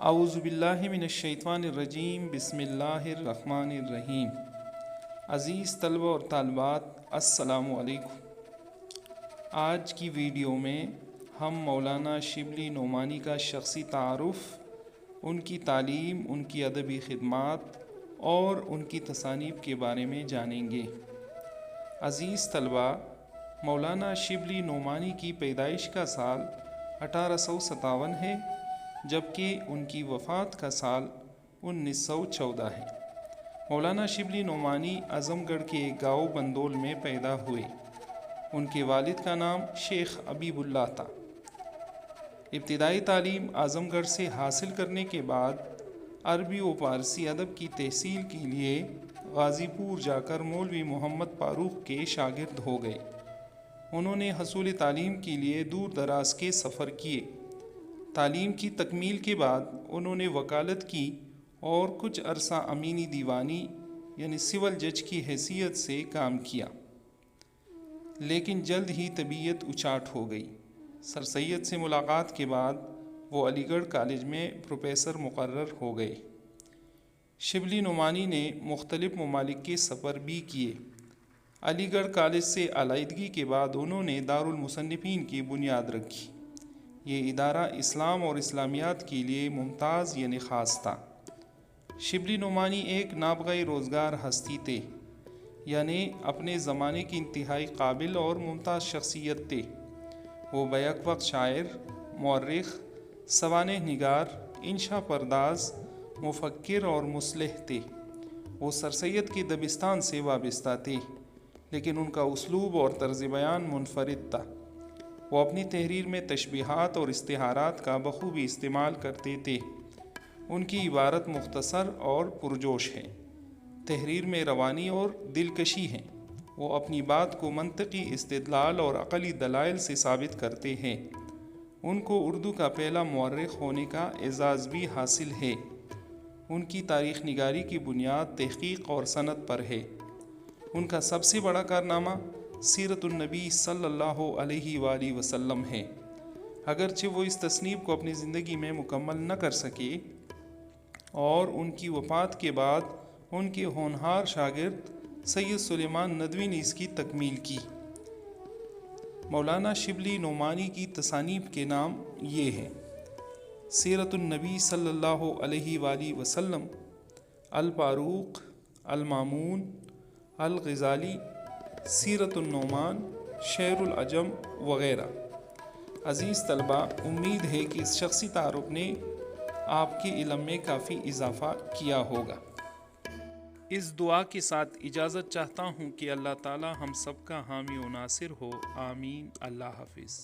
اعوذ باللہ من الشیطان الرجیم، بسم اللہ الرحمن الرحیم۔ عزیز طلبہ اور طالبات، السلام علیکم۔ آج کی ویڈیو میں ہم مولانا شبلی نعمانی کا شخصی تعارف، ان کی تعلیم، ان کی ادبی خدمات اور ان کی تصانیف کے بارے میں جانیں گے۔ عزیز طلبہ، مولانا شبلی نعمانی کی پیدائش کا سال 1857 ہے، جبکہ ان کی وفات کا سال 1914 ہے۔ مولانا شبلی نعمانی اعظم گڑھ کے ایک گاؤں بندول میں پیدا ہوئے۔ ان کے والد کا نام شیخ حبیب اللہ تھا۔ ابتدائی تعلیم اعظم گڑھ سے حاصل کرنے کے بعد عربی و فارسی ادب کی تحصیل کے لیے غازی پور جا کر مولوی محمد فاروق کے شاگرد ہو گئے۔ انہوں نے حصول تعلیم کے لیے دور دراز کے سفر کیے۔ تعلیم کی تکمیل کے بعد انہوں نے وکالت کی اور کچھ عرصہ امینی دیوانی یعنی سول جج کی حیثیت سے کام کیا، لیکن جلد ہی طبیعت اچاٹ ہو گئی۔ سر سید سے ملاقات کے بعد وہ علی گڑھ کالج میں پروفیسر مقرر ہو گئے۔ شبلی نعمانی نے مختلف ممالک کے سفر بھی کیے۔ علی گڑھ کالج سے علیحدگی کے بعد انہوں نے دارالمصنفین کی بنیاد رکھی۔ یہ ادارہ اسلام اور اسلامیات کے لیے ممتاز یعنی خاص تھا۔ شبلی نعمانی ایک نابغہ روزگار ہستی تھے، یعنی اپنے زمانے کی انتہائی قابل اور ممتاز شخصیت تھے۔ وہ بیک وقت شاعر، مورخ، سوانح نگار، انشا پرداز، مفکر اور مصلح تھے۔ وہ سر سید کے دبستان سے وابستہ تھے، لیکن ان کا اسلوب اور طرز بیان منفرد تھا۔ وہ اپنی تحریر میں تشبیہات اور استعارات کا بخوبی استعمال کرتے تھے۔ ان کی عبارت مختصر اور پرجوش ہے، تحریر میں روانی اور دلکشی ہے۔ وہ اپنی بات کو منطقی استدلال اور عقلی دلائل سے ثابت کرتے ہیں۔ ان کو اردو کا پہلا مورخ ہونے کا اعزاز بھی حاصل ہے۔ ان کی تاریخ نگاری کی بنیاد تحقیق اور سند پر ہے۔ ان کا سب سے بڑا کارنامہ سیرت النبی صلی اللہ علیہ وآلہ وسلم ہے۔ اگرچہ وہ اس تصنیف کو اپنی زندگی میں مکمل نہ کر سکے اور ان کی وفات کے بعد ان کے ہونہار شاگرد سید سلیمان ندوی نے اس کی تکمیل کی۔ مولانا شبلی نعمانی کی تصانیف کے نام یہ ہیں: سیرت النبی صلی اللہ علیہ وآلہ وسلم، الفاروق، المامون، الغزالی، سیرت النعمان، شعر العجم وغیرہ۔ عزیز طلبہ، امید ہے کہ اس شخصی تعارف نے آپ کے علم میں کافی اضافہ کیا ہوگا۔ اس دعا کے ساتھ اجازت چاہتا ہوں کہ اللہ تعالی ہم سب کا حامی و ناصر ہو، آمین۔ اللہ حافظ۔